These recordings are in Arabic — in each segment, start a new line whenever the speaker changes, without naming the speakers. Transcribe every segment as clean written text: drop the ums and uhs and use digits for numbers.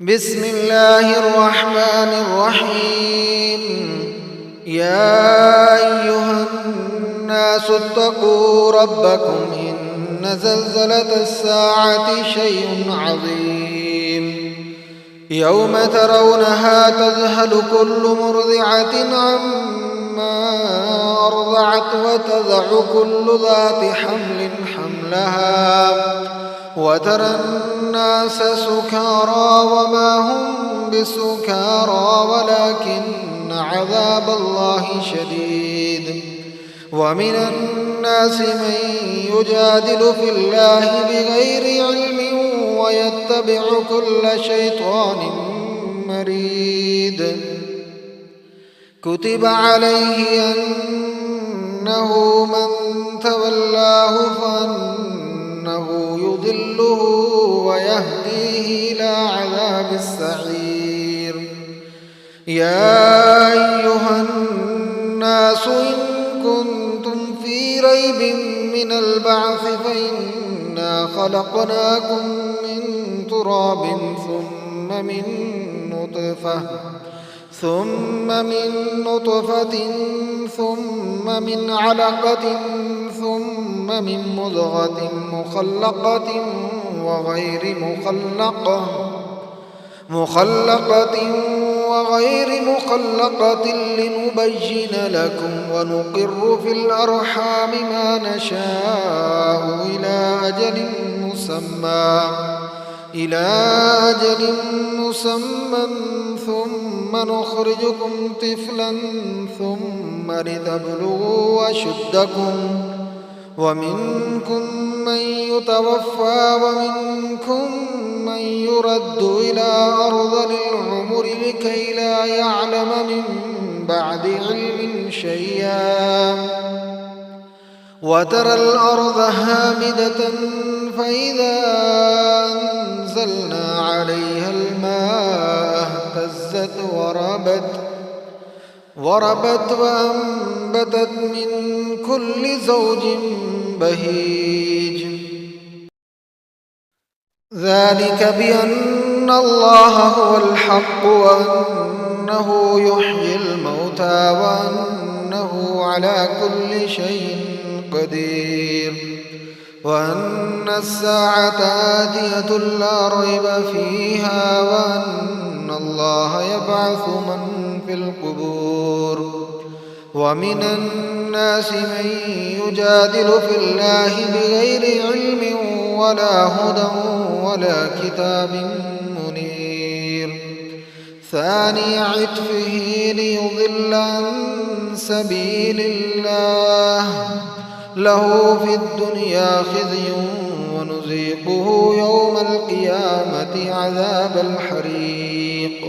بسم الله الرحمن الرحيم. يا أيها الناس اتقوا ربكم إن زلزلة الساعة شيء عظيم يوم ترونها تذهل كل مرضعة عما أرضعت وتضع كل ذات حمل حملها وترى الناس سكارى وما هم بسكارى ولكن عذاب الله شديد. ومن الناس من يجادل في الله بغير علم ويتبع كل شيطان مريد. كتب عليه أنه من تولاه فأنه يضله ويهديه إلى عذاب السعير. يا أيها الناس إن كنتم في ريب من البعث فإنا خلقناكم من تراب ثم من نطفة ثم من علقة ثم من مضغة مخلقة وغير مخلقة لنبين لكم ونقر في الأرحام ما نشاء إلى أجل مسمى ثم نخرجكم طفلا ثم لتبلغوا أشدكم ومنكم من يتوفى ومنكم من يرد إلى أرذل العمر لكي لا يعلم من بعد علم شيئا. وترى الأرض هامدة فإذا أنزلنا عليها الماء اهتزت وربت وأنبتت من كل زوج بهيج. ذلك بأن الله هو الحق وأنه يحيي الموتى وأنه على كل شيء قدير وأن الساعة آتية لا ريب فيها وأن الله يبعث من في القبور. ومن الناس من يجادل في الله بغير علم ولا هدى ولا كتاب منير. ثاني عطفه ليضل عن سبيل الله له في الدنيا خزي ونذيقه يوم القيامة عذاب الحريق.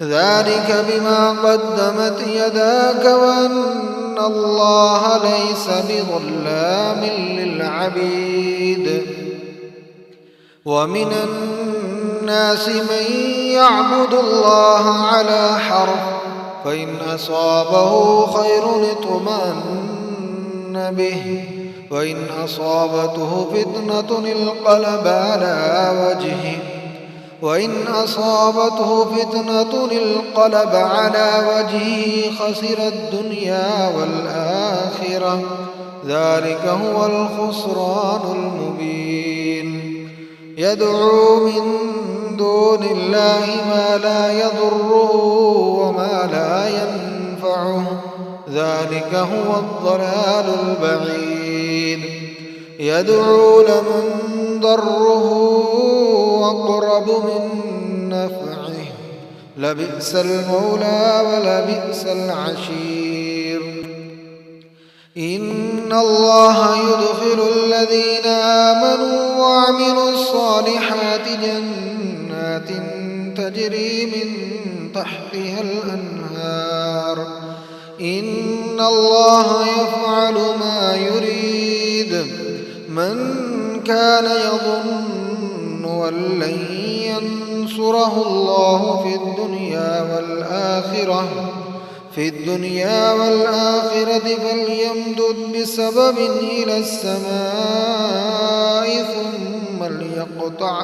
ذلك بما قدمت يداك وأن الله ليس بظلام للعبيد. ومن الناس من يعبد الله على حرف فإن أصابه خير اطمأن به وإن أصابته فتنة انقلب على وجهه خسر الدنيا والآخرة. ذلك هو الخسران المبين. يدعو من دون الله ما لا يضره وما لا ينفعه. ذلك هو الضلال البعيد. يدعو لمن ضره أقرب من نفعه لبئس المولى ولبئس العشير. إن الله يدخل الذين آمنوا وعملوا الصالحات جنات تجري من تحتها الأنهار. إن الله يفعل ما يريد. من كان يظن أن لن ينصره الله في الدنيا والآخرة فليمدد بسبب إلى السماء ثم ليقطع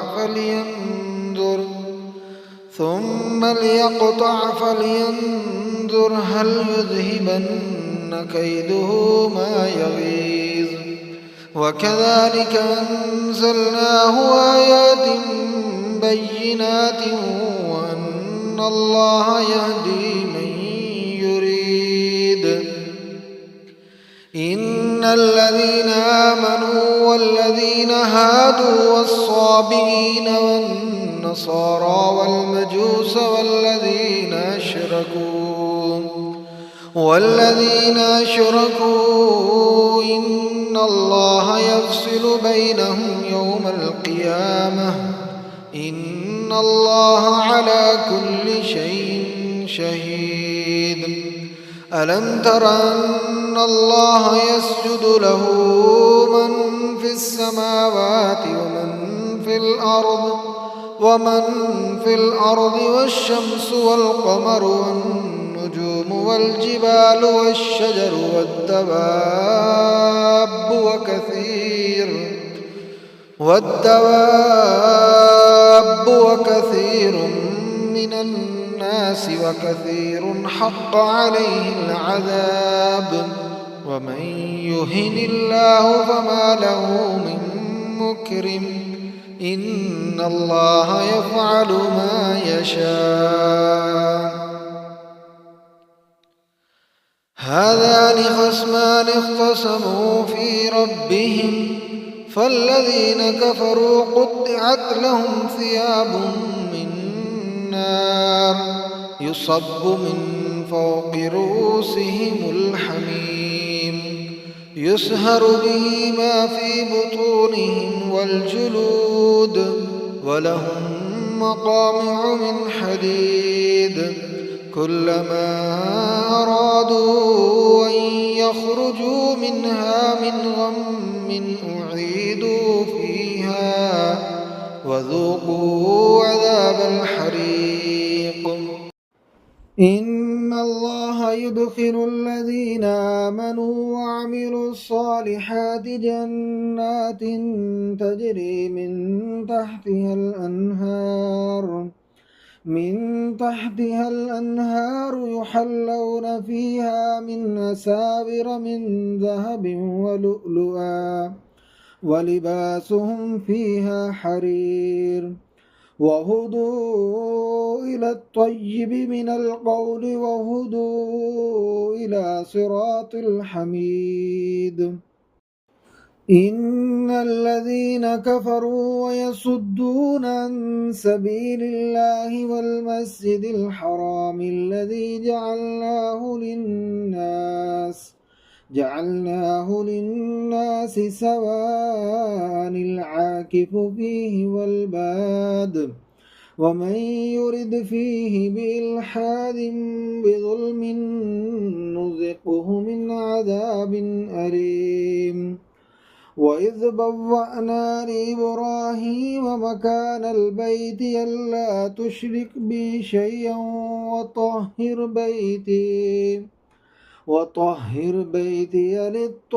ثم ليقطع فلينظر هل يذهبن كيده ما يغيظ وكذلك أنزلناه آيات بينات وأن الله يهدي من يريد إن الذين آمنوا والذين هادوا والصابئين والنصارى والمجوس والذين أشركوا إن الله يفصل بينهم يوم القيامة إن الله على كل شيء شهيد ألم تر أن الله يسجد له من في السماوات ومن في الأرض والشمس والقمر والنجوم والجبال والشجر والدواب وكثير من الناس وكثير حق عليه العذاب ومن يهن الله فما له من مكرم إن الله يفعل ما يشاء هذان خصمان اختصموا في ربهم فالذين كفروا قطعت لهم ثياب من نار يصب من فوق رؤوسهم الحميم يسهر به ما في بطونهم والجلود ولهم مقامع من حديد كلما أرادوا أن يخرجوا منها من غم أعيدوا فيها وذوقوا عذاب الحريق إن الله يدخل الذين آمنوا وعملوا الصالحات جنات تجري من تحتها الأنهار يحلون فيها من أساور من ذهب ولؤلؤا ولباسهم فيها حرير وهدوا إلى الطيب من القول وهدوا إلى صراط الحميد إن الذين كفروا ويصدون عن سبيل الله والمسجد الحرام الذي جعلناه للناس سواء العاكف فيه والباد ومن يرد فيه بإلحاد بظلم نذقه من عذاب أليم وإذ بوأنا لإبراهيم مكان البيت ألا تشرك بي شيئا وطهر بيتي للطائفين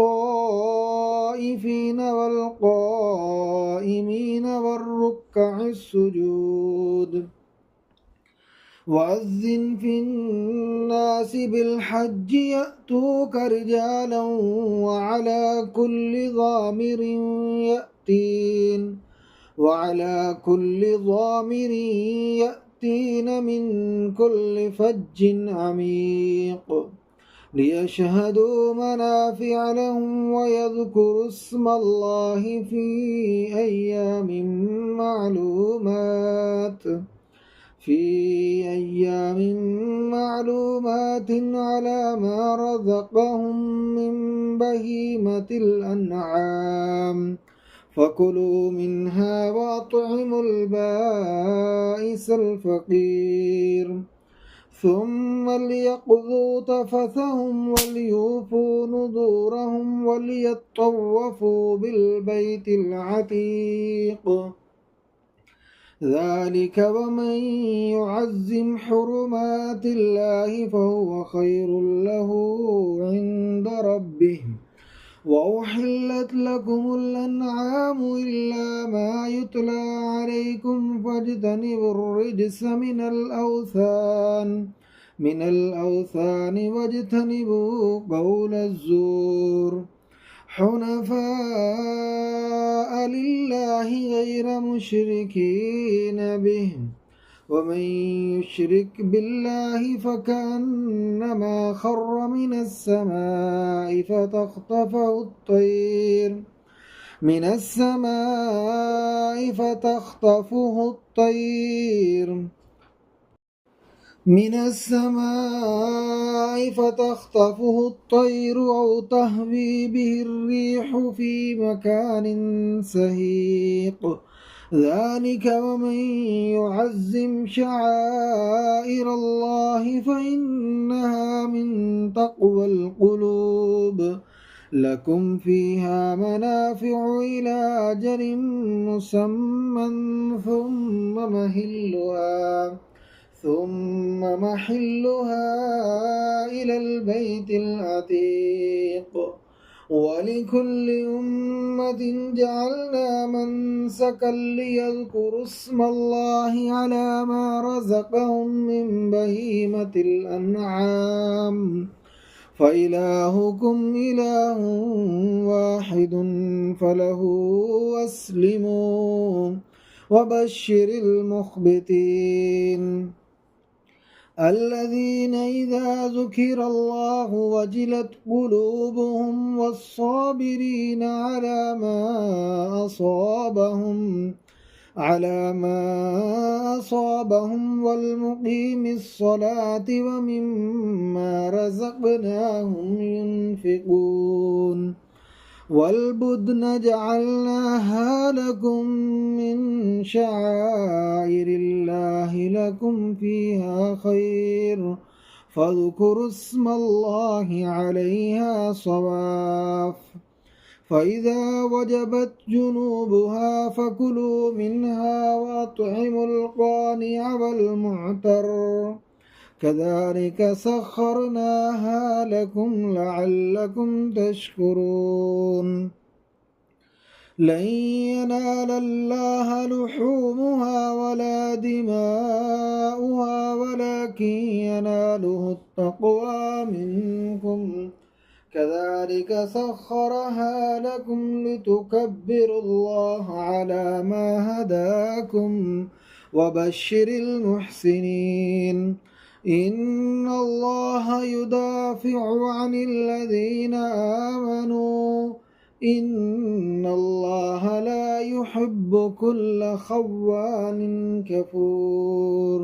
والقائمين والركع السجود وأذن في الناس بالحج يأتوك رجالا وعلى كل ضامر يأتين من كل فج عميق ليشهدوا منافع لهم ويذكروا اسم الله في أيام معلومات على ما رزقهم من بهيمة الأنعام فكلوا منها وأطعموا البائس الفقير ثم ليقضوا تفثهم وليوفوا نذورهم وليطوفوا بالبيت العتيق ذلك ومن يعظم حرمات الله فهو خير له عند ربه وأحلت لكم الأنعام إلا ما يتلى عليكم فاجتنبوا الرجس من الأوثان واجتنبوا قول الزور حنفاء لله غير مشركين به ومن يشرك بالله فكأنما خر من السماء فتخطفه الطير أو تهوي به الريح في مكان سهيق ذلك ومن يعزم شعائر الله فإنها من تقوى القلوب لكم فيها منافع إلى أجل مسمى ثم محلها إلى البيت العتيق ولكل أمة جعلنا منسكا ليذكروا اسم الله على ما رزقهم من بهيمة الأنعام فإلهكم إله واحد فله أسلموا وبشر المخبتين الذين إذا ذكر الله وجلت قلوبهم والصابرين على ما أصابهم والمقيم الصلاة ومما رزقناهم ينفقون والبدن جعلناها لكم من شعائر الله لكم فيها خير فاذكروا اسم الله عليها صواف فإذا وجبت جنوبها فكلوا منها وأطعموا القانع والمعتر كذلك سخرناها لكم لعلكم تشكرون لن ينال الله لحومها ولا دماؤها ولكن يناله التقوى منكم كذلك سخرها لكم لتكبروا الله على ما هداكم وبشر المحسنين إن الله يدافع عن الذين آمنوا إن الله لا يحب كل خوان كفور